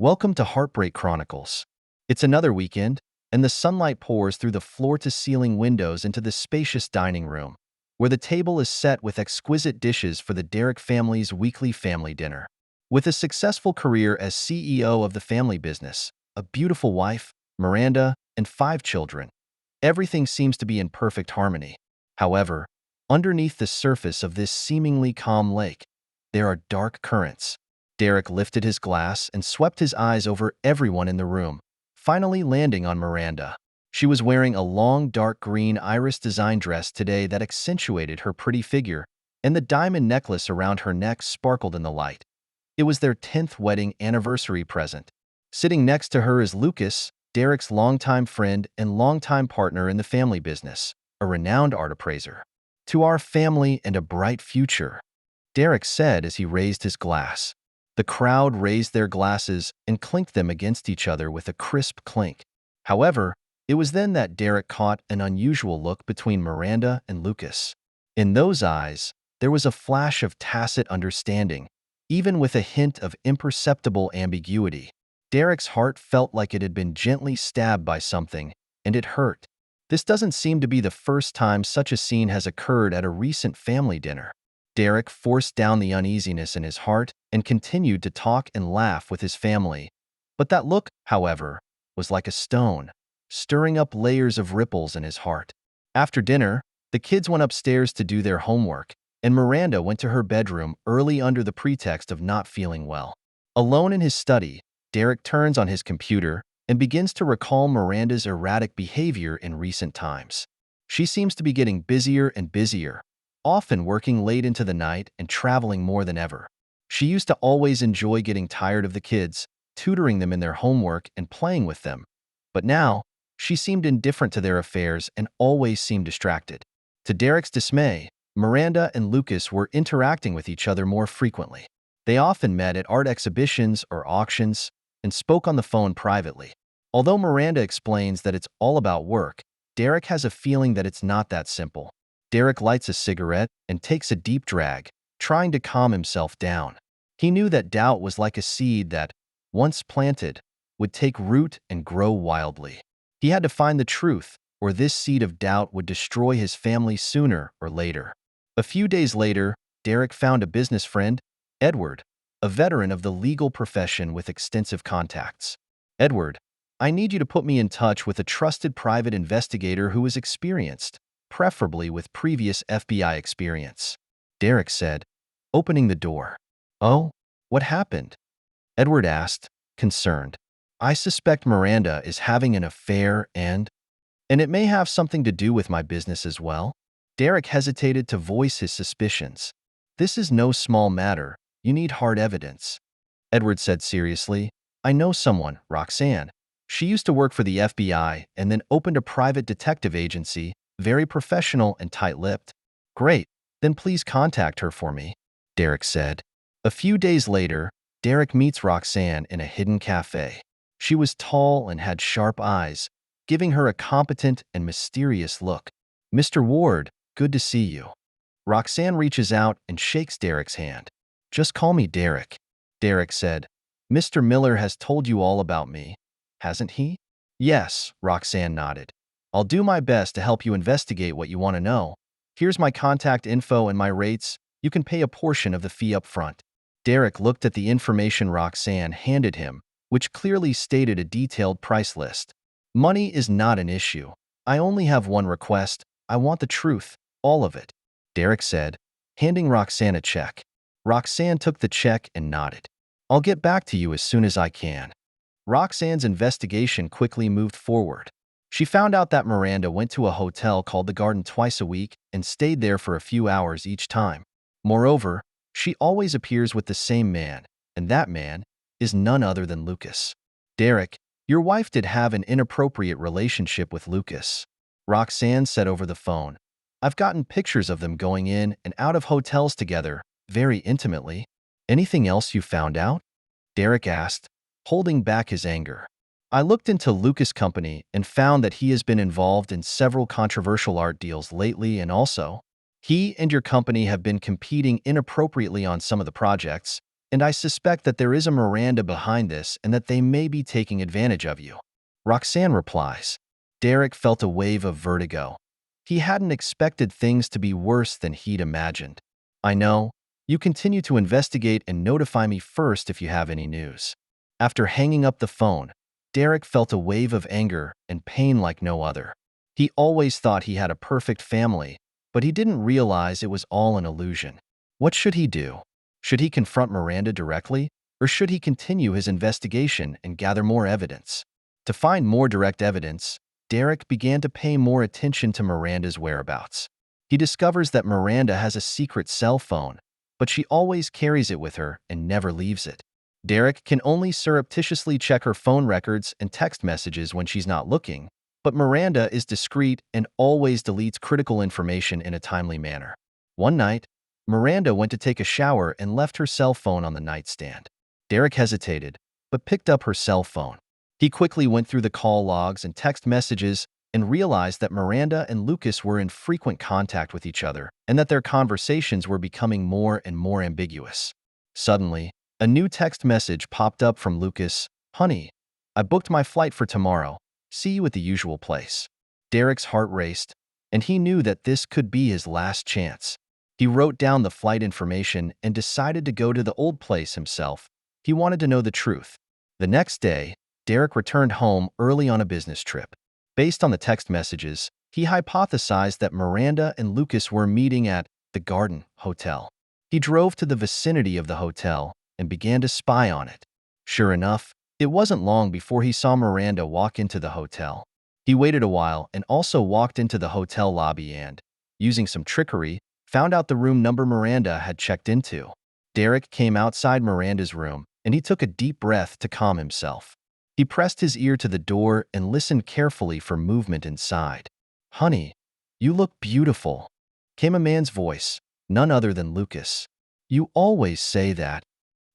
Welcome to Heartbreak Chronicles. It's another weekend, and the sunlight pours through the floor-to-ceiling windows into the spacious dining room, where the table is set with exquisite dishes for the Derrick family's weekly family dinner. With a successful career as CEO of the family business, a beautiful wife, Miranda, and 5 children, everything seems to be in perfect harmony. However, underneath the surface of this seemingly calm lake, there are dark currents. Derrick lifted his glass and swept his eyes over everyone in the room, finally landing on Miranda. She was wearing a long, dark green iris design dress today that accentuated her pretty figure, and the diamond necklace around her neck sparkled in the light. It was their 10th wedding anniversary present. Sitting next to her is Lucas, Derrick's longtime friend and longtime partner in the family business, a renowned art appraiser. "To our family and a bright future," Derrick said as he raised his glass. The crowd raised their glasses and clinked them against each other with a crisp clink. However, it was then that Derrick caught an unusual look between Miranda and Lucas. In those eyes, there was a flash of tacit understanding, even with a hint of imperceptible ambiguity. Derrick's heart felt like it had been gently stabbed by something, and it hurt. This doesn't seem to be the first time such a scene has occurred at a recent family dinner. Derrick forced down the uneasiness in his heart and continued to talk and laugh with his family. But that look, however, was like a stone, stirring up layers of ripples in his heart. After dinner, the kids went upstairs to do their homework, and Miranda went to her bedroom early under the pretext of not feeling well. Alone in his study, Derrick turns on his computer and begins to recall Miranda's erratic behavior in recent times. She seems to be getting busier and busier, often working late into the night and traveling more than ever. She used to always enjoy getting tired of the kids, tutoring them in their homework and playing with them. But now, she seemed indifferent to their affairs and always seemed distracted. To Derrick's dismay, Miranda and Lucas were interacting with each other more frequently. They often met at art exhibitions or auctions and spoke on the phone privately. Although Miranda explains that it's all about work, Derrick has a feeling that it's not that simple. Derrick lights a cigarette and takes a deep drag, trying to calm himself down. He knew that doubt was like a seed that, once planted, would take root and grow wildly. He had to find the truth, or this seed of doubt would destroy his family sooner or later. A few days later, Derrick found a business friend, Edward, a veteran of the legal profession with extensive contacts. "Edward, I need you to put me in touch with a trusted private investigator who is experienced, preferably with previous FBI experience," Derrick said, opening the door. "Oh, what happened?" Edward asked, concerned. "I suspect Miranda is having an affair and it may have something to do with my business as well." Derrick hesitated to voice his suspicions. "This is no small matter. You need hard evidence," Edward said seriously. "I know someone, Roxanne. She used to work for the FBI and then opened a private detective agency, very professional and tight-lipped." "Great, then please contact her for me," Derrick said. A few days later, Derrick meets Roxanne in a hidden cafe. She was tall and had sharp eyes, giving her a competent and mysterious look. "Mr. Ward, good to see you." Roxanne reaches out and shakes Derrick's hand. "Just call me Derrick," Derrick said. "Mr. Miller has told you all about me, hasn't he?" "Yes," Roxanne nodded. "I'll do my best to help you investigate what you want to know. Here's my contact info and my rates. You can pay a portion of the fee up front." Derrick looked at the information Roxanne handed him, which clearly stated a detailed price list. "Money is not an issue. I only have one request. I want the truth, all of it," Derrick said, handing Roxanne a check. Roxanne took the check and nodded. "I'll get back to you as soon as I can." Roxanne's investigation quickly moved forward. She found out that Miranda went to a hotel called the Garden twice a week and stayed there for a few hours each time. Moreover, she always appears with the same man, and that man is none other than Lucas. "Derrick, your wife did have an inappropriate relationship with Lucas," Roxanne said over the phone. "I've gotten pictures of them going in and out of hotels together, very intimately." "Anything else you found out?" Derrick asked, holding back his anger. "I looked into Lucas' company and found that he has been involved in several controversial art deals lately, and also, he and your company have been competing inappropriately on some of the projects. And I suspect that there is a Miranda behind this and that they may be taking advantage of you. Roxanne replies. Derek felt a wave of vertigo. He hadn't expected things to be worse than he'd imagined. I know. You continue to investigate and notify me first if you have any news. After hanging up the phone, Derek felt a wave of anger and pain like no other. He always thought he had a perfect family, but he didn't realize it was all an illusion. What should he do? Should he confront Miranda directly, or should he continue his investigation and gather more evidence? To find more direct evidence, Derek began to pay more attention to Miranda's whereabouts. He discovers that Miranda has a secret cell phone, but she always carries it with her and never leaves it. Derek can only surreptitiously check her phone records and text messages when she's not looking, but Miranda is discreet and always deletes critical information in a timely manner. One night, Miranda went to take a shower and left her cell phone on the nightstand. Derek hesitated, but picked up her cell phone. He quickly went through the call logs and text messages and realized that Miranda and Lucas were in frequent contact with each other and that their conversations were becoming more and more ambiguous. Suddenly, a new text message popped up from Lucas. Honey, I booked my flight for tomorrow. See you at the usual place. Derek's heart raced, and he knew that this could be his last chance. He wrote down the flight information and decided to go to the old place himself. He wanted to know the truth. The next day, Derek returned home early on a business trip. Based on the text messages, he hypothesized that Miranda and Lucas were meeting at the Garden Hotel. He drove to the vicinity of the hotel and began to spy on it. Sure enough, it wasn't long before he saw Miranda walk into the hotel. He waited a while and also walked into the hotel lobby and, using some trickery, found out the room number Miranda had checked into. Derek came outside Miranda's room and he took a deep breath to calm himself. He pressed his ear to the door and listened carefully for movement inside. Honey, you look beautiful, came a man's voice, none other than Lucas. You always say that.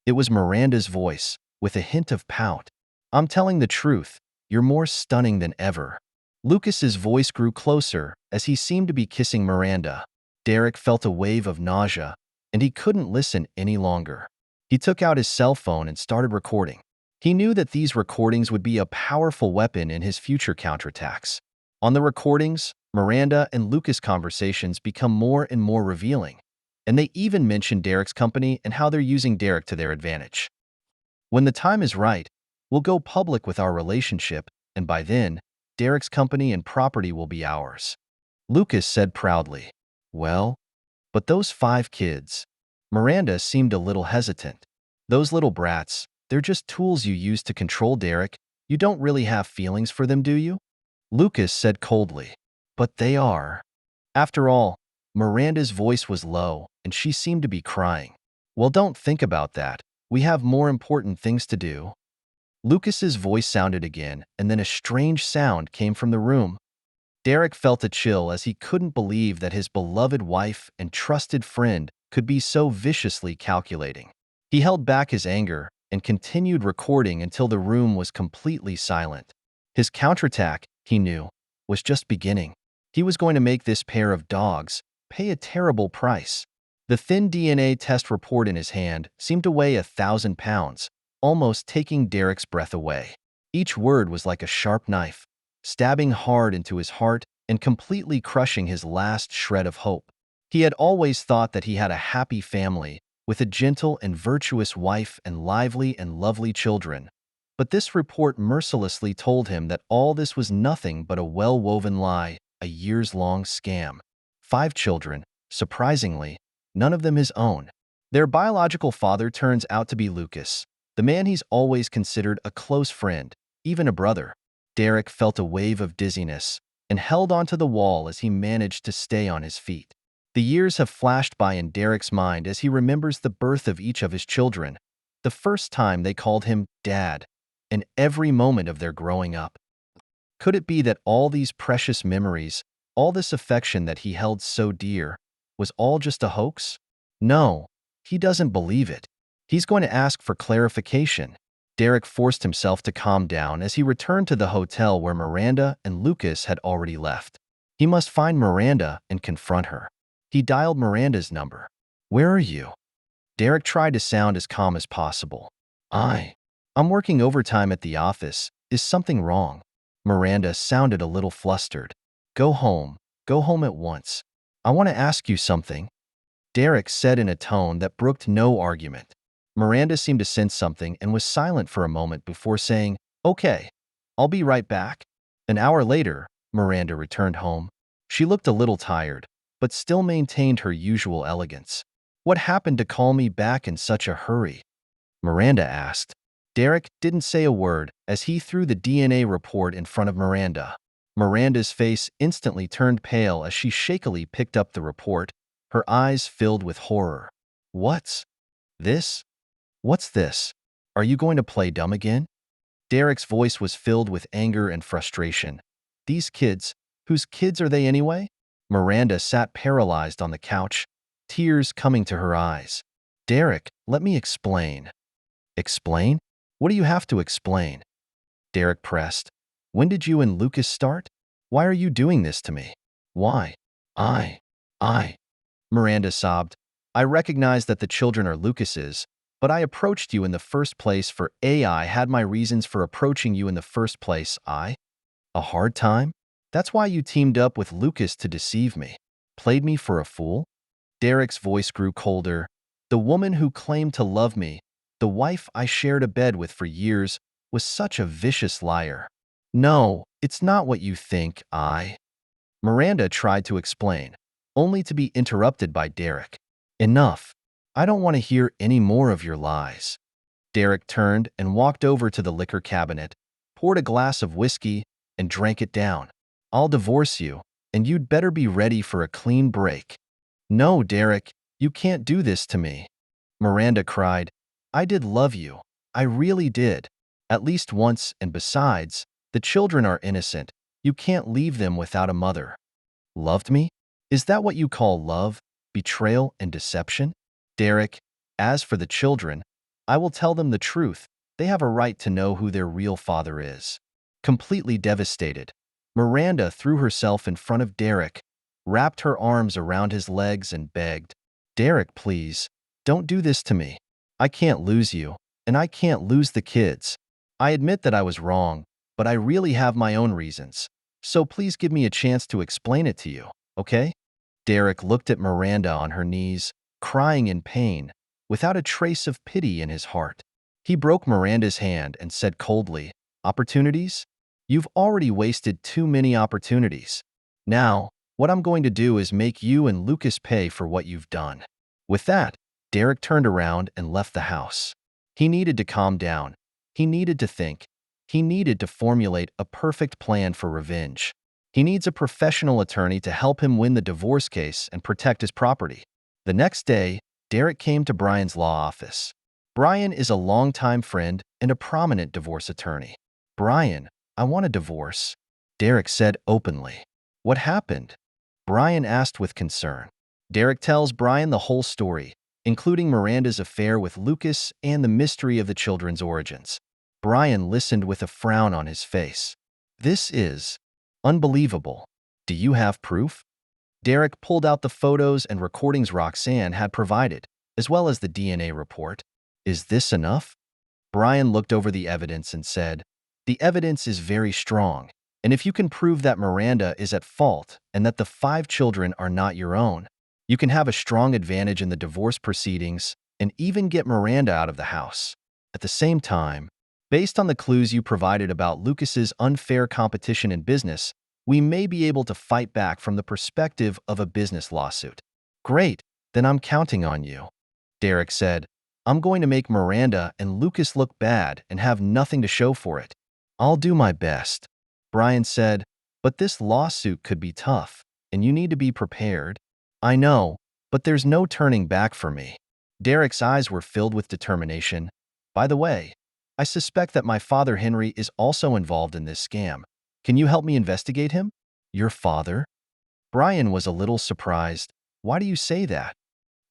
It was Miranda's voice, with a hint of pout. I'm telling the truth, you're more stunning than ever. Lucas's voice grew closer as he seemed to be kissing Miranda. Derek felt a wave of nausea, and he couldn't listen any longer. He took out his cell phone and started recording. He knew that these recordings would be a powerful weapon in his future counterattacks. On the recordings, Miranda and Lucas' conversations become more and more revealing, and they even mention Derek's company and how they're using Derek to their advantage. When the time is right, we'll go public with our relationship, and by then, Derek's company and property will be ours. Lucas said proudly. Well, but those 5 kids. Miranda seemed a little hesitant. Those little brats, they're just tools you use to control Derek. You don't really have feelings for them, do you? Lucas said coldly. But they are. After all, Miranda's voice was low, and she seemed to be crying. Well, don't think about that. We have more important things to do. Lucas's voice sounded again, and then a strange sound came from the room. Derek felt a chill as he couldn't believe that his beloved wife and trusted friend could be so viciously calculating. He held back his anger and continued recording until the room was completely silent. His counterattack, he knew, was just beginning. He was going to make this pair of dogs pay a terrible price. The thin DNA test report in his hand seemed to weigh 1,000 pounds, almost taking Derek's breath away. Each word was like a sharp knife, stabbing hard into his heart and completely crushing his last shred of hope. He had always thought that he had a happy family, with a gentle and virtuous wife and lively and lovely children. But this report mercilessly told him that all this was nothing but a well-woven lie, a years-long scam. 5 children, surprisingly, none of them his own. Their biological father turns out to be Lucas, the man he's always considered a close friend, even a brother. Derek felt a wave of dizziness and held onto the wall as he managed to stay on his feet. The years have flashed by in Derek's mind as he remembers the birth of each of his children, the first time they called him Dad, and every moment of their growing up. Could it be that all these precious memories, all this affection that he held so dear, was all just a hoax? No, he doesn't believe it. He's going to ask for clarification. Derek forced himself to calm down as he returned to the hotel where Miranda and Lucas had already left. He must find Miranda and confront her. He dialed Miranda's number. Where are you? Derek tried to sound as calm as possible. I'm working overtime at the office. Is something wrong? Miranda sounded a little flustered. Go home. Go home at once. I want to ask you something, Derek said in a tone that brooked no argument. Miranda seemed to sense something and was silent for a moment before saying, Okay, I'll be right back. An hour later, Miranda returned home. She looked a little tired, but still maintained her usual elegance. What happened to call me back in such a hurry? Miranda asked. Derek didn't say a word as he threw the DNA report in front of Miranda. Miranda's face instantly turned pale as she shakily picked up the report, her eyes filled with horror. What's this? What's this? Are you going to play dumb again? Derek's voice was filled with anger and frustration. These kids, whose kids are they anyway? Miranda sat paralyzed on the couch, tears coming to her eyes. Derek, let me explain. Explain? What do you have to explain? Derek pressed. When did you and Lucas start? Why are you doing this to me? Why? I. Miranda sobbed. I recognize that the children are Lucas's, but I approached you in the first place for I had my reasons for approaching you in the first place. A hard time? That's why you teamed up with Lucas to deceive me. Played me for a fool? Derek's voice grew colder. The woman who claimed to love me, the wife I shared a bed with for years, was such a vicious liar. No, it's not what you think, Miranda tried to explain, only to be interrupted by Derek. Enough. I don't want to hear any more of your lies. Derek turned and walked over to the liquor cabinet, poured a glass of whiskey, and drank it down. I'll divorce you, and you'd better be ready for a clean break. No, Derek, you can't do this to me. Miranda cried. I did love you. I really did. At least once, and besides, the children are innocent. You can't leave them without a mother. Loved me? Is that what you call love, betrayal, and deception? Derek, as for the children, I will tell them the truth. They have a right to know who their real father is. Completely devastated, Miranda threw herself in front of Derek, wrapped her arms around his legs and begged, Derek, please, don't do this to me. I can't lose you, and I can't lose the kids. I admit that I was wrong, but I really have my own reasons. So please give me a chance to explain it to you, okay? Derek looked at Miranda on her knees, crying in pain, without a trace of pity in his heart. He broke Miranda's hand and said coldly, Opportunities? You've already wasted too many opportunities. Now, what I'm going to do is make you and Lucas pay for what you've done. With that, Derek turned around and left the house. He needed to calm down. He needed to think. He needed to formulate a perfect plan for revenge. He needs a professional attorney to help him win the divorce case and protect his property. The next day, Derek came to Brian's law office. Brian is a longtime friend and a prominent divorce attorney. Brian, I want a divorce, Derek said openly. What happened? Brian asked with concern. Derek tells Brian the whole story, including Miranda's affair with Lucas and the mystery of the children's origins. Brian listened with a frown on his face. This is unbelievable. Do you have proof? Derek pulled out the photos and recordings Roxanne had provided, as well as the DNA report. Is this enough? Brian looked over the evidence and said, The evidence is very strong, and if you can prove that Miranda is at fault and that the 5 children are not your own, you can have a strong advantage in the divorce proceedings and even get Miranda out of the house. At the same time, based on the clues you provided about Lucas's unfair competition in business, we may be able to fight back from the perspective of a business lawsuit. Great, then I'm counting on you. Derek said, I'm going to make Miranda and Lucas look bad and have nothing to show for it. I'll do my best. Brian said, but this lawsuit could be tough, and you need to be prepared. I know, but there's no turning back for me. Derek's eyes were filled with determination. By the way, I suspect that my father Henry is also involved in this scam. Can you help me investigate him? Your father? Brian was a little surprised. Why do you say that?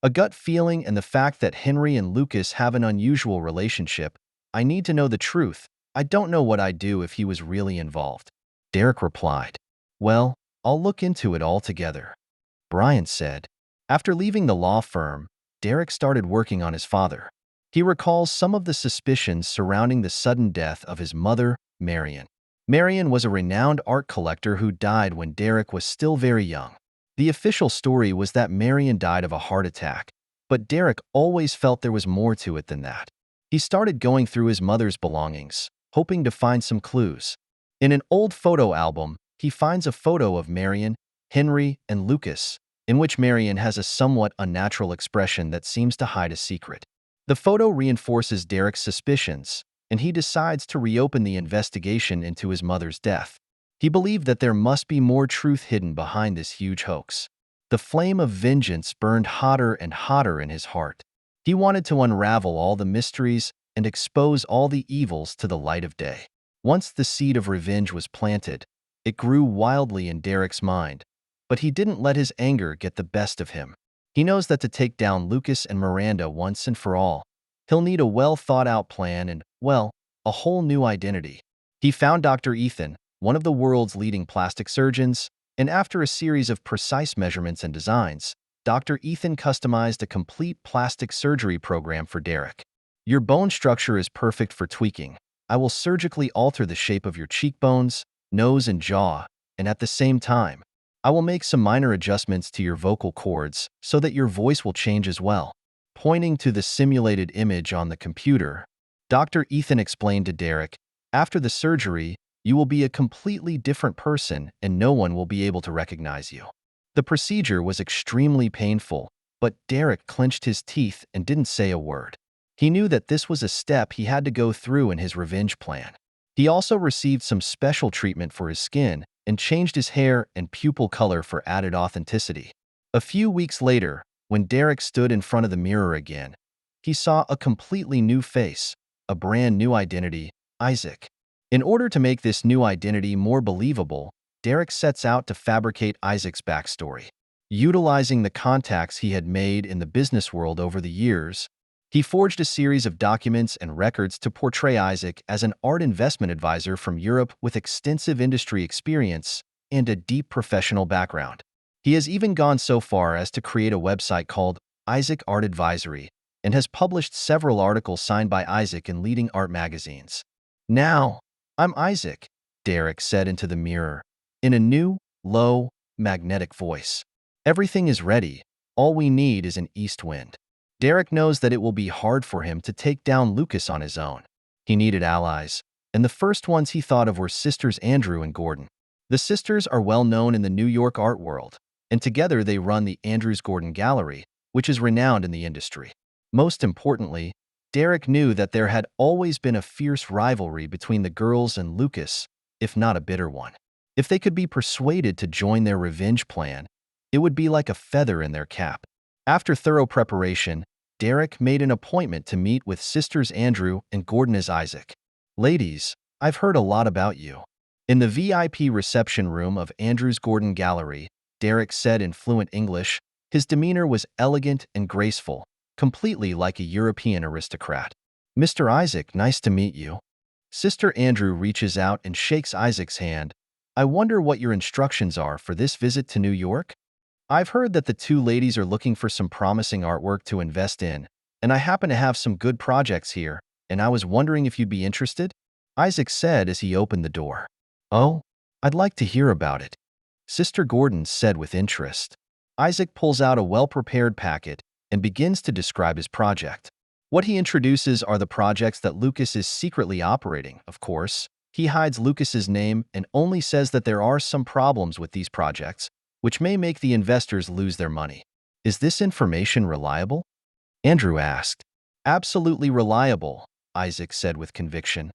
A gut feeling and the fact that Henry and Lucas have an unusual relationship. I need to know the truth. I don't know what I'd do if he was really involved. Derek replied. Well, I'll look into it all together. Brian said. After leaving the law firm, Derek started working on his father. He recalls some of the suspicions surrounding the sudden death of his mother, Marion. Marion was a renowned art collector who died when Derek was still very young. The official story was that Marion died of a heart attack, but Derek always felt there was more to it than that. He started going through his mother's belongings, hoping to find some clues. In an old photo album, he finds a photo of Marion, Henry, and Lucas, in which Marion has a somewhat unnatural expression that seems to hide a secret. The photo reinforces Derek's suspicions, and he decides to reopen the investigation into his mother's death. He believed that there must be more truth hidden behind this huge hoax. The flame of vengeance burned hotter and hotter in his heart. He wanted to unravel all the mysteries and expose all the evils to the light of day. Once the seed of revenge was planted, it grew wildly in Derek's mind, but he didn't let his anger get the best of him. He knows that to take down Lucas and Miranda once and for all, he'll need a well-thought-out plan and, well, a whole new identity. He found Dr. Ethan, one of the world's leading plastic surgeons, and after a series of precise measurements and designs, Dr. Ethan customized a complete plastic surgery program for Derek. Your bone structure is perfect for tweaking. I will surgically alter the shape of your cheekbones, nose, and jaw, and at the same time, I will make some minor adjustments to your vocal cords so that your voice will change as well. Pointing to the simulated image on the computer, Dr. Ethan explained to Derek, after the surgery, you will be a completely different person and no one will be able to recognize you. The procedure was extremely painful, but Derek clenched his teeth and didn't say a word. He knew that this was a step he had to go through in his revenge plan. He also received some special treatment for his skin and changed his hair and pupil color for added authenticity. A few weeks later, when Derek stood in front of the mirror again, he saw a completely new face, a brand new identity, Isaac. In order to make this new identity more believable, Derek sets out to fabricate Isaac's backstory. Utilizing the contacts he had made in the business world over the years, he forged a series of documents and records to portray Isaac as an art investment advisor from Europe with extensive industry experience and a deep professional background. He has even gone so far as to create a website called Isaac Art Advisory and has published several articles signed by Isaac in leading art magazines. Now, I'm Isaac, Derek said into the mirror, in a new, low, magnetic voice. Everything is ready. All we need is an east wind. Derek knows that it will be hard for him to take down Lucas on his own. He needed allies, and the first ones he thought of were sisters Andrew and Gordon. The sisters are well known in the New York art world, and together they run the Andrews Gordon Gallery, which is renowned in the industry. Most importantly, Derek knew that there had always been a fierce rivalry between the girls and Lucas, if not a bitter one. If they could be persuaded to join their revenge plan, it would be like a feather in their cap. After thorough preparation, Derek made an appointment to meet with sisters Andrew and Gordon as Isaac. Ladies, I've heard a lot about you. In the VIP reception room of Andrews Gordon Gallery, Derek said in fluent English, his demeanor was elegant and graceful, completely like a European aristocrat. Mr. Isaac, nice to meet you. Sister Andrew reaches out and shakes Isaac's hand. I wonder what your instructions are for this visit to New York? I've heard that the two ladies are looking for some promising artwork to invest in, and I happen to have some good projects here, and I was wondering if you'd be interested? Isaac said as he opened the door. Oh, I'd like to hear about it, Sister Gordon said with interest. Isaac pulls out a well-prepared packet and begins to describe his project. What he introduces are the projects that Lucas is secretly operating, of course. He hides Lucas's name and only says that there are some problems with these projects, which may make the investors lose their money. Is this information reliable? Andrew asked. Absolutely reliable, Isaac said with conviction.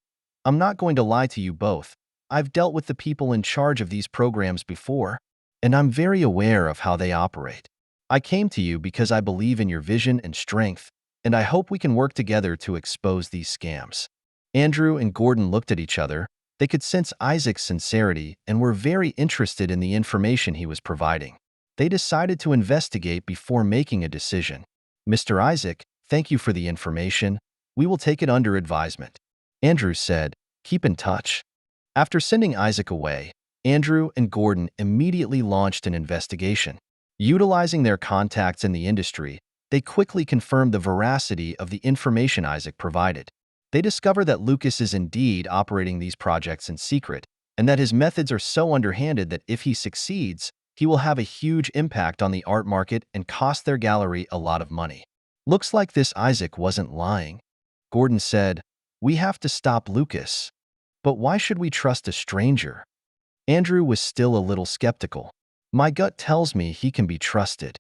I'm not going to lie to you both. I've dealt with the people in charge of these programs before, and I'm very aware of how they operate. I came to you because I believe in your vision and strength, and I hope we can work together to expose these scams. Andrew and Gordon looked at each other. They could sense Isaac's sincerity and were very interested in the information he was providing. They decided to investigate before making a decision. Mr. Isaac, thank you for the information. We will take it under advisement. Andrew said, keep in touch. After sending Isaac away, Andrew and Gordon immediately launched an investigation. Utilizing their contacts in the industry, They quickly confirmed the veracity of the information Isaac provided. They discover that Lucas is indeed operating these projects in secret, and that his methods are so underhanded that if he succeeds, he will have a huge impact on the art market and cost their gallery a lot of money. Looks like this Isaac wasn't lying. Gordon said, "We have to stop Lucas. But why should we trust a stranger?" Andrew was still a little skeptical. "My gut tells me he can be trusted,"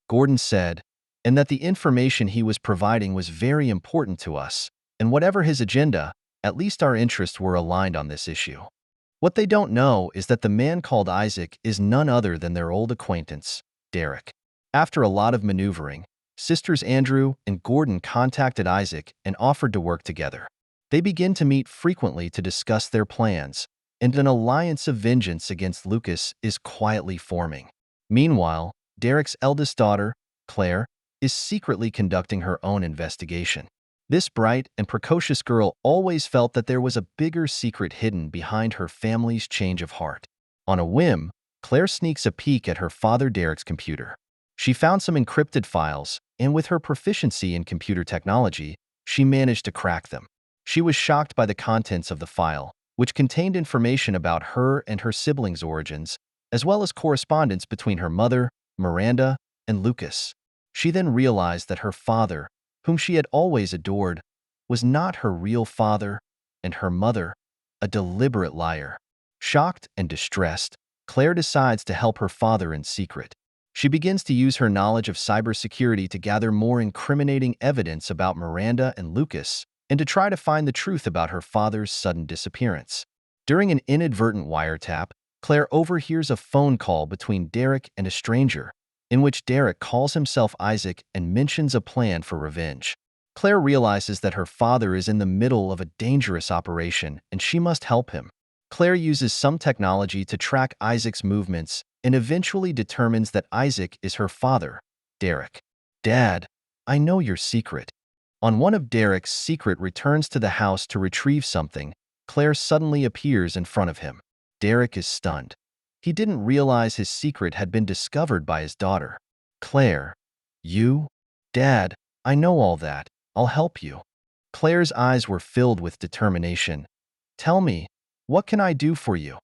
Gordon said, "and that the information he was providing was very important to us, and whatever his agenda, at least our interests were aligned on this issue." What they don't know is that the man called Isaac is none other than their old acquaintance, Derek. After a lot of maneuvering, sisters Andrew and Gordon contacted Isaac and offered to work together. They begin to meet frequently to discuss their plans, and an alliance of vengeance against Lucas is quietly forming. Meanwhile, Derek's eldest daughter, Claire, is secretly conducting her own investigation. This bright and precocious girl always felt that there was a bigger secret hidden behind her family's change of heart. On a whim, Claire sneaks a peek at her father Derek's computer. She found some encrypted files, and with her proficiency in computer technology, she managed to crack them. She was shocked by the contents of the file, which contained information about her and her siblings' origins, as well as correspondence between her mother, Miranda, and Lucas. She then realized that her father, whom she had always adored, was not her real father, and her mother, a deliberate liar. Shocked and distressed, Claire decides to help her father in secret. She begins to use her knowledge of cybersecurity to gather more incriminating evidence about Miranda and Lucas, and to try to find the truth about her father's sudden disappearance. During an inadvertent wiretap, Claire overhears a phone call between Derek and a stranger, in which Derek calls himself Isaac and mentions a plan for revenge. Claire realizes that her father is in the middle of a dangerous operation and she must help him. Claire uses some technology to track Isaac's movements and eventually determines that Isaac is her father, Derek. "Dad, I know your secret." On one of Derek's secret returns to the house to retrieve something, Claire suddenly appears in front of him. Derek is stunned. He didn't realize his secret had been discovered by his daughter. "Claire, you? Dad, I know all that. I'll help you." Claire's eyes were filled with determination. "Tell me, what can I do for you?"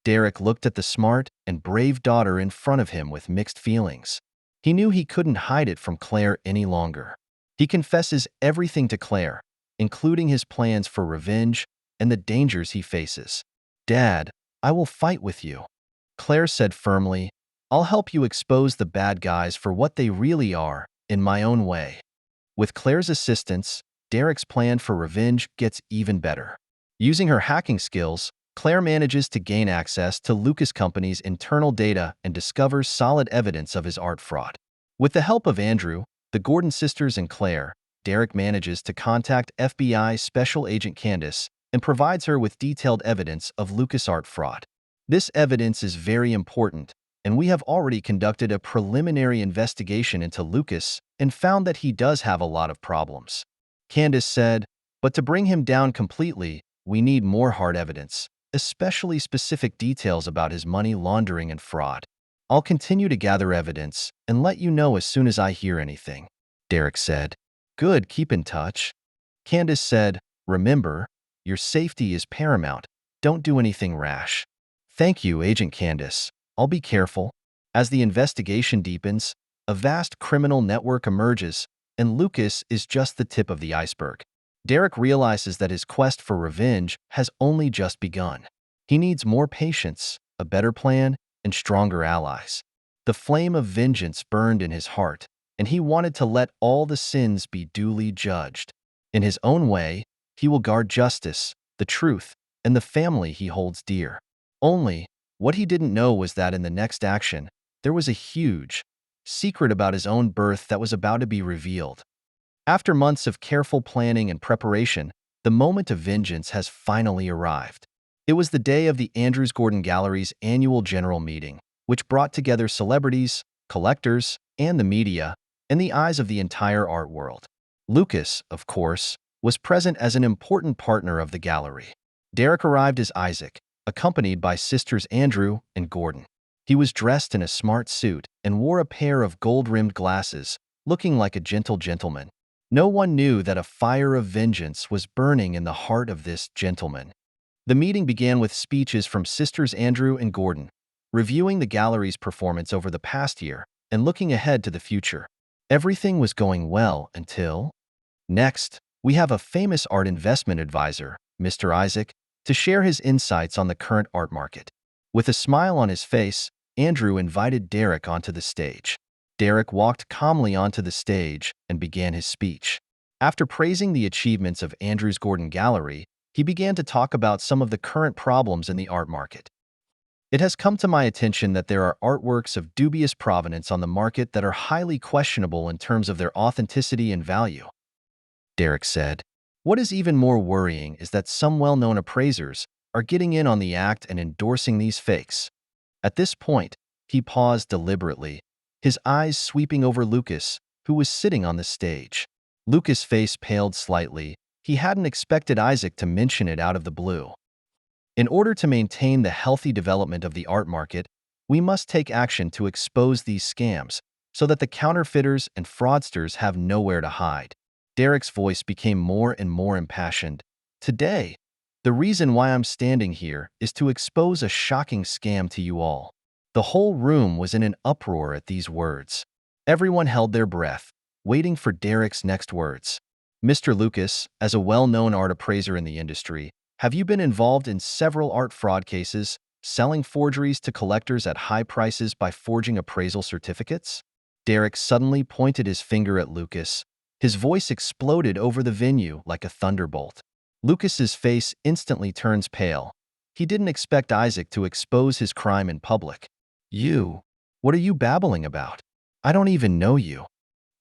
Derek looked at the smart and brave daughter in front of him with mixed feelings. He knew he couldn't hide it from Claire any longer. He confesses everything to Claire, including his plans for revenge and the dangers he faces. "Dad, I will fight with you," Claire said firmly. "I'll help you expose the bad guys for what they really are, in my own way." With Claire's assistance, Derek's plan for revenge gets even better. Using her hacking skills, Claire manages to gain access to Lucas Company's internal data and discovers solid evidence of his art fraud. With the help of Andrew, the Gordon sisters, and Claire, Derek manages to contact FBI Special Agent Candace and provides her with detailed evidence of Lucas art fraud. This evidence is very important, and we have already conducted a preliminary investigation into Lucas and found that he does have a lot of problems. Candace said, "But to bring him down completely, we need more hard evidence, especially specific details about his money laundering and fraud. I'll continue to gather evidence and let you know as soon as I hear anything," Derek said. "Good, keep in touch." Candace said, "Remember, your safety is paramount. Don't do anything rash." "Thank you, Agent Candace. I'll be careful." As the investigation deepens, a vast criminal network emerges, and Lucas is just the tip of the iceberg. Derek realizes that his quest for revenge has only just begun. He needs more patience, a better plan, and stronger allies. The flame of vengeance burned in his heart, and he wanted to let all the sins be duly judged. In his own way, he will guard justice, the truth, and the family he holds dear. Only, what he didn't know was that in the next action, there was a huge secret about his own birth that was about to be revealed. After months of careful planning and preparation, the moment of vengeance has finally arrived. It was the day of the Andrews Gordon Gallery's annual general meeting, which brought together celebrities, collectors, and the media, in the eyes of the entire art world. Lucas, of course, was present as an important partner of the gallery. Derek arrived as Isaac, accompanied by sisters Andrew and Gordon. He was dressed in a smart suit and wore a pair of gold-rimmed glasses, looking like a gentle gentleman. No one knew that a fire of vengeance was burning in the heart of this gentleman. The meeting began with speeches from Sisters Andrew and Gordon, reviewing the gallery's performance over the past year and looking ahead to the future. Everything was going well until… Next, we have a famous art investment advisor, Mr. Isaac, to share his insights on the current art market. With a smile on his face, Andrew invited Derek onto the stage. Derek walked calmly onto the stage and began his speech. After praising the achievements of Andrew's Gordon Gallery, he began to talk about some of the current problems in the art market. It has come to my attention that there are artworks of dubious provenance on the market that are highly questionable in terms of their authenticity and value, Derek said. What is even more worrying is that some well-known appraisers are getting in on the act and endorsing these fakes. At this point, he paused deliberately, his eyes sweeping over Lucas, who was sitting on the stage. Lucas' face paled slightly. He hadn't expected Isaac to mention it out of the blue. In order to maintain the healthy development of the art market, we must take action to expose these scams so that the counterfeiters and fraudsters have nowhere to hide. Derek's voice became more and more impassioned. Today, the reason why I'm standing here is to expose a shocking scam to you all. The whole room was in an uproar at these words. Everyone held their breath, waiting for Derek's next words. Mr. Lucas, as a well-known art appraiser in the industry, have you been involved in several art fraud cases, selling forgeries to collectors at high prices by forging appraisal certificates? Derek suddenly pointed his finger at Lucas. His voice exploded over the venue like a thunderbolt. Lucas's face instantly turns pale. He didn't expect Isaac to expose his crime in public. You? What are you babbling about? I don't even know you.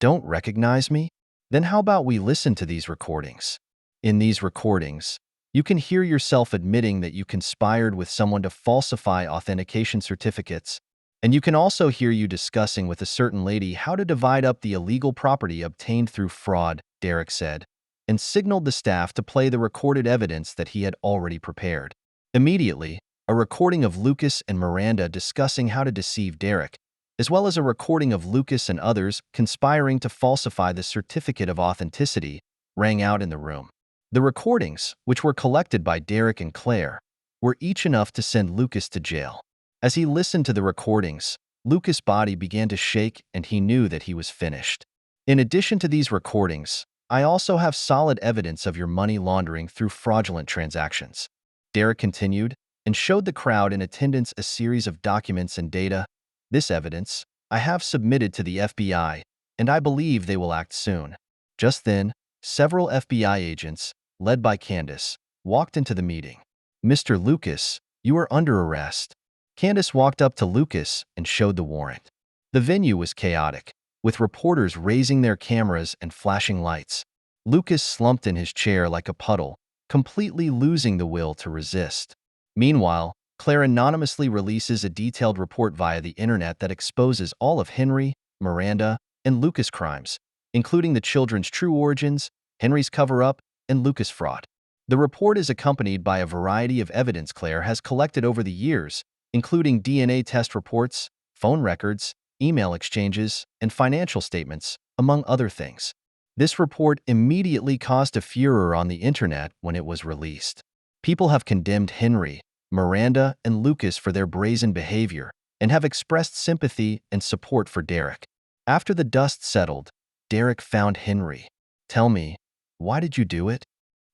Don't recognize me? Then how about we listen to these recordings? In these recordings, you can hear yourself admitting that you conspired with someone to falsify authentication certificates, and you can also hear you discussing with a certain lady how to divide up the illegal property obtained through fraud, Derek said, and signaled the staff to play the recorded evidence that he had already prepared. Immediately, a recording of Lucas and Miranda discussing how to deceive Derek, as well as a recording of Lucas and others conspiring to falsify the certificate of authenticity, rang out in the room. The recordings, which were collected by Derek and Claire, were each enough to send Lucas to jail. As he listened to the recordings, Lucas' body began to shake and he knew that he was finished. In addition to these recordings, I also have solid evidence of your money laundering through fraudulent transactions, Derek continued, and showed the crowd in attendance a series of documents and data. This evidence I have submitted to the FBI, and I believe they will act soon. Just then, several FBI agents, led by Candace, walked into the meeting. Mr. Lucas, you are under arrest. Candace walked up to Lucas and showed the warrant. The venue was chaotic, with reporters raising their cameras and flashing lights. Lucas slumped in his chair like a puddle, completely losing the will to resist. Meanwhile, Claire anonymously releases a detailed report via the internet that exposes all of Henry, Miranda, and Lucas' crimes, including the children's true origins, Henry's cover-up, and Lucas' fraud. The report is accompanied by a variety of evidence Claire has collected over the years, including DNA test reports, phone records, email exchanges, and financial statements, among other things. This report immediately caused a furor on the internet when it was released. People have condemned Henry, Miranda, and Lucas for their brazen behavior and have expressed sympathy and support for Derek. After the dust settled, Derek found Henry. Tell me, why did you do it?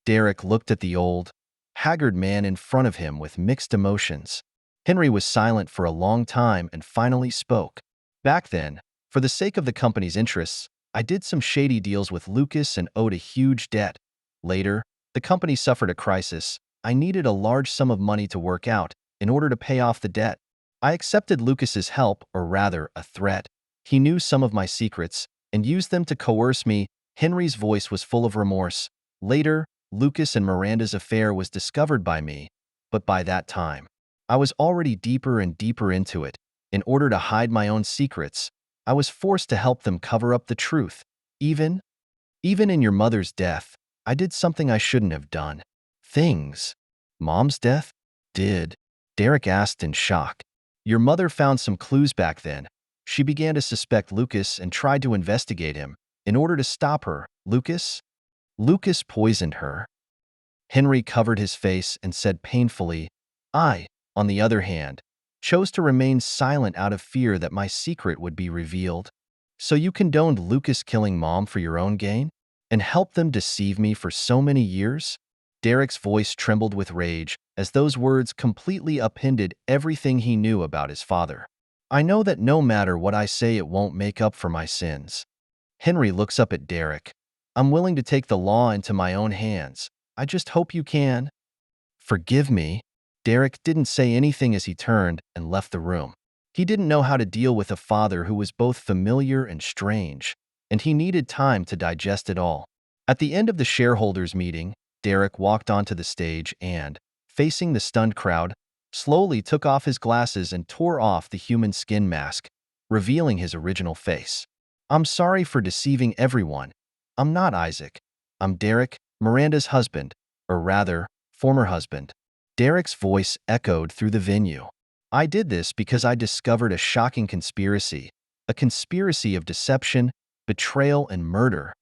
Derek looked at the old, haggard man in front of him with mixed emotions. Henry was silent for a long time and finally spoke. Back then, for the sake of the company's interests, I did some shady deals with Lucas and owed a huge debt. Later, the company suffered a crisis. I needed a large sum of money to work out in order to pay off the debt. I accepted Lucas's help, or rather, a threat. He knew some of my secrets and used them to coerce me. Henry's voice was full of remorse. Later, Lucas and Miranda's affair was discovered by me, but by that time, I was already deeper and deeper into it. In order to hide my own secrets, I was forced to help them cover up the truth. Even in your mother's death, I did something I shouldn't have done. Things. Mom's death? Did? Derek asked in shock. Your mother found some clues back then. She began to suspect Lucas and tried to investigate him. In order to stop her, Lucas poisoned her. Henry covered his face and said painfully, I, on the other hand, chose to remain silent out of fear that my secret would be revealed. So you condoned Lucas killing Mom for your own gain? And helped them deceive me for so many years? Derek's voice trembled with rage as those words completely upended everything he knew about his father. I know that no matter what I say, it won't make up for my sins. Henry looks up at Derek. I'm willing to take the law into my own hands. I just hope you can. Forgive me. Derek didn't say anything as he turned and left the room. He didn't know how to deal with a father who was both familiar and strange, and he needed time to digest it all. At the end of the shareholders' meeting, Derek walked onto the stage and, facing the stunned crowd, slowly took off his glasses and tore off the human skin mask, revealing his original face. I'm sorry for deceiving everyone. I'm not Isaac. I'm Derek, Miranda's husband, or rather, former husband. Derek's voice echoed through the venue. I did this because I discovered a shocking conspiracy, a conspiracy of deception, betrayal, and murder.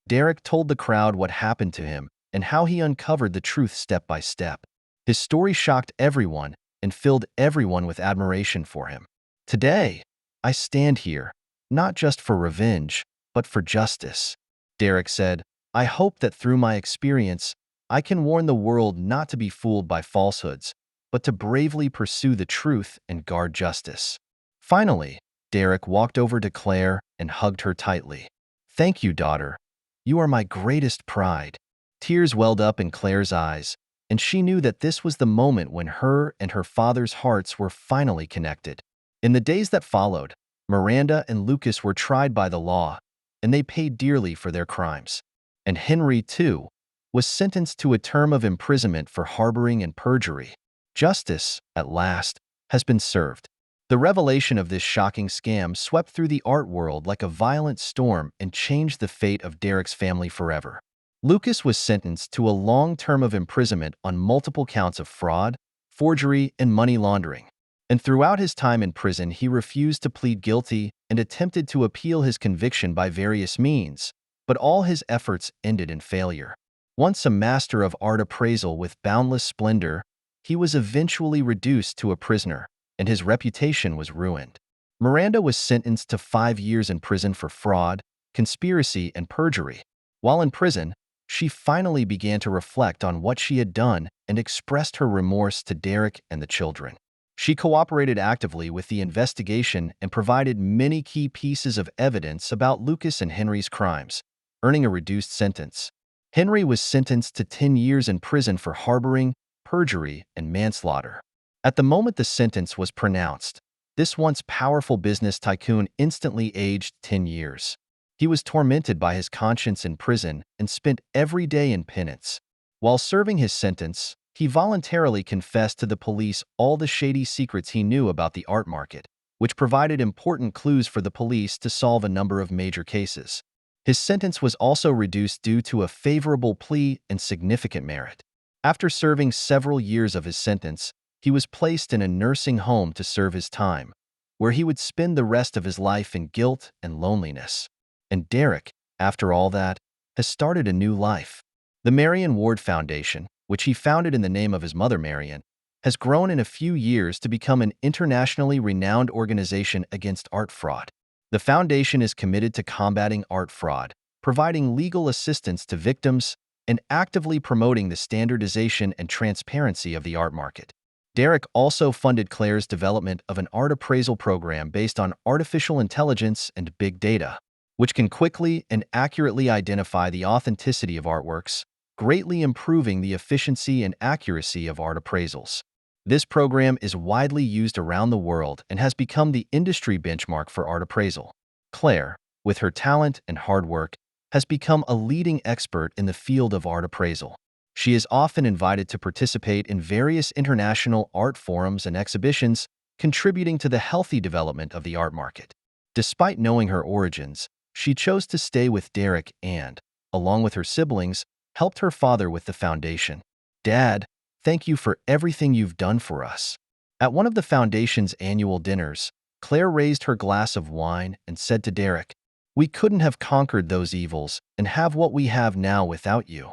Derek told the crowd what happened to him and how he uncovered the truth step by step. His story shocked everyone and filled everyone with admiration for him. Today, I stand here, not just for revenge, but for justice. Derek said, I hope that through my experience, I can warn the world not to be fooled by falsehoods, but to bravely pursue the truth and guard justice. Finally, Derek walked over to Claire and hugged her tightly. Thank you, daughter. You are my greatest pride. Tears welled up in Claire's eyes, and she knew that this was the moment when her and her father's hearts were finally connected. In the days that followed, Miranda and Lucas were tried by the law, and they paid dearly for their crimes. And Henry, too, was sentenced to a term of imprisonment for harboring and perjury. Justice, at last, has been served. The revelation of this shocking scam swept through the art world like a violent storm and changed the fate of Derek's family forever. Lucas was sentenced to a long term of imprisonment on multiple counts of fraud, forgery, and money laundering. And throughout his time in prison, he refused to plead guilty and attempted to appeal his conviction by various means, but all his efforts ended in failure. Once a master of art appraisal with boundless splendor, he was eventually reduced to a prisoner, and his reputation was ruined. Miranda was sentenced to 5 years in prison for fraud, conspiracy, and perjury. While in prison, she finally began to reflect on what she had done and expressed her remorse to Derek and the children. She cooperated actively with the investigation and provided many key pieces of evidence about Lucas and Henry's crimes, earning a reduced sentence. Henry was sentenced to 10 years in prison for harboring, perjury, and manslaughter. At the moment the sentence was pronounced, this once powerful business tycoon instantly aged 10 years. He was tormented by his conscience in prison and spent every day in penance. While serving his sentence, he voluntarily confessed to the police all the shady secrets he knew about the art market, which provided important clues for the police to solve a number of major cases. His sentence was also reduced due to a favorable plea and significant merit. After serving several years of his sentence, he was placed in a nursing home to serve his time, where he would spend the rest of his life in guilt and loneliness. And Derek, after all that, has started a new life. The Marion Ward Foundation, which he founded in the name of his mother Marion, has grown in a few years to become an internationally renowned organization against art fraud. The foundation is committed to combating art fraud, providing legal assistance to victims, and actively promoting the standardization and transparency of the art market. Derek also funded Claire's development of an art appraisal program based on artificial intelligence and big data, which can quickly and accurately identify the authenticity of artworks, greatly improving the efficiency and accuracy of art appraisals. This program is widely used around the world and has become the industry benchmark for art appraisal. Claire, with her talent and hard work, has become a leading expert in the field of art appraisal. She is often invited to participate in various international art forums and exhibitions, contributing to the healthy development of the art market. Despite knowing her origins, she chose to stay with Derek and, along with her siblings, helped her father with the foundation. Dad, thank you for everything you've done for us. At one of the foundation's annual dinners, Claire raised her glass of wine and said to Derek, "We couldn't have conquered those evils and have what we have now without you."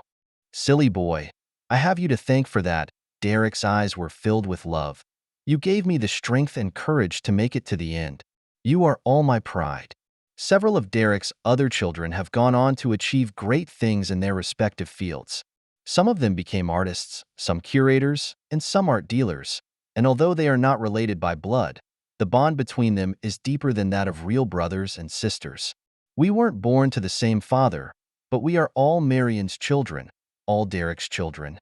"Silly boy, I have you to thank for that." Derek's eyes were filled with love. "You gave me the strength and courage to make it to the end. You are all my pride." Several of Derek's other children have gone on to achieve great things in their respective fields. Some of them became artists, some curators, and some art dealers. And although they are not related by blood, the bond between them is deeper than that of real brothers and sisters. We weren't born to the same father, but we are all Marion's children, all Derek's children.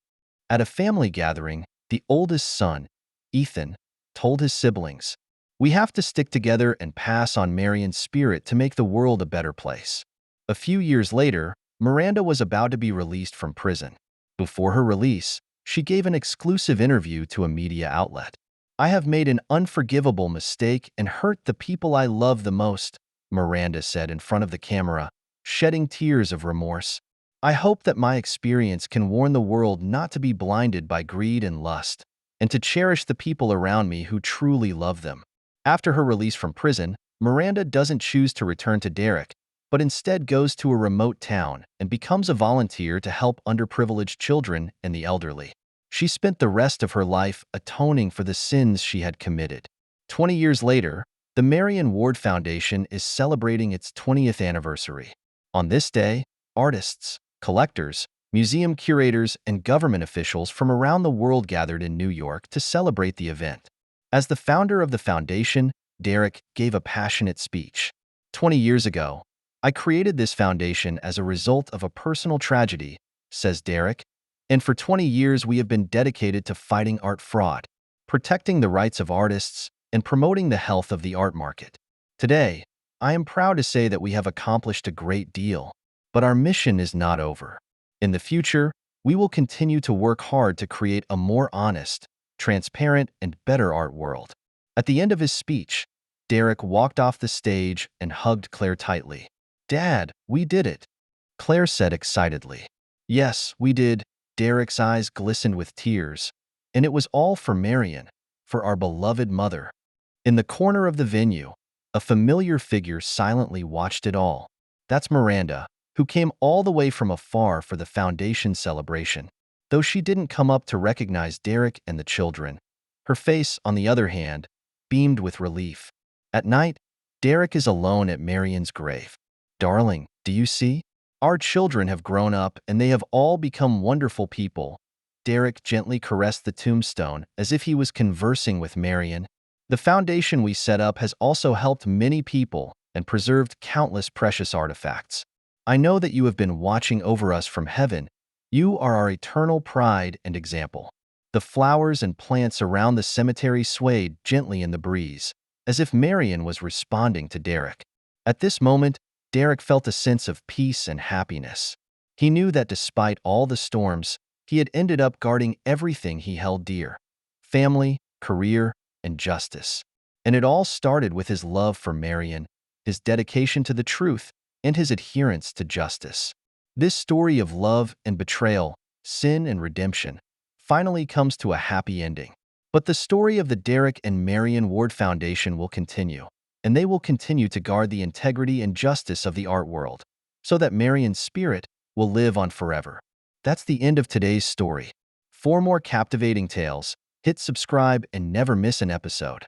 At a family gathering, the oldest son, Ethan, told his siblings, "We have to stick together and pass on Marion's spirit to make the world a better place." A few years later, Miranda was about to be released from prison. Before her release, she gave an exclusive interview to a media outlet. "I have made an unforgivable mistake and hurt the people I love the most," Miranda said in front of the camera, shedding tears of remorse. "I hope that my experience can warn the world not to be blinded by greed and lust, and to cherish the people around me who truly love them." After her release from prison, Miranda doesn't choose to return to Derek, but instead goes to a remote town and becomes a volunteer to help underprivileged children and the elderly. She spent the rest of her life atoning for the sins she had committed. 20 years later, the Marion Ward Foundation is celebrating its 20th anniversary. On this day, artists, collectors, museum curators, and government officials from around the world gathered in New York to celebrate the event. As the founder of the foundation, Derek gave a passionate speech. 20 years ago, "I created this foundation as a result of a personal tragedy," says Derek, "and for 20 years we have been dedicated to fighting art fraud, protecting the rights of artists, and promoting the health of the art market. Today, I am proud to say that we have accomplished a great deal, but our mission is not over. In the future, we will continue to work hard to create a more honest, transparent, and better art world." At the end of his speech, Derek walked off the stage and hugged Claire tightly. "Dad, we did it," Claire said excitedly. "Yes, we did." Derek's eyes glistened with tears. "And it was all for Marion, for our beloved mother." In the corner of the venue, a familiar figure silently watched it all. That's Miranda, who came all the way from afar for the foundation celebration. Though she didn't come up to recognize Derek and the children, her face, on the other hand, beamed with relief. At night, Derek is alone at Marion's grave. "Darling, do you see? Our children have grown up and they have all become wonderful people." Derek gently caressed the tombstone as if he was conversing with Marion. "The foundation we set up has also helped many people and preserved countless precious artifacts. I know that you have been watching over us from heaven. You are our eternal pride and example." The flowers and plants around the cemetery swayed gently in the breeze, as if Marion was responding to Derek. At this moment, Derek felt a sense of peace and happiness. He knew that despite all the storms, he had ended up guarding everything he held dear: family, career, and justice. And it all started with his love for Marion, his dedication to the truth, and his adherence to justice. This story of love and betrayal, sin and redemption, finally comes to a happy ending. But the story of the Derek and Marion Ward Foundation will continue, and they will continue to guard the integrity and justice of the art world, so that Marion's spirit will live on forever. That's the end of today's story. For more captivating tales, hit subscribe and never miss an episode.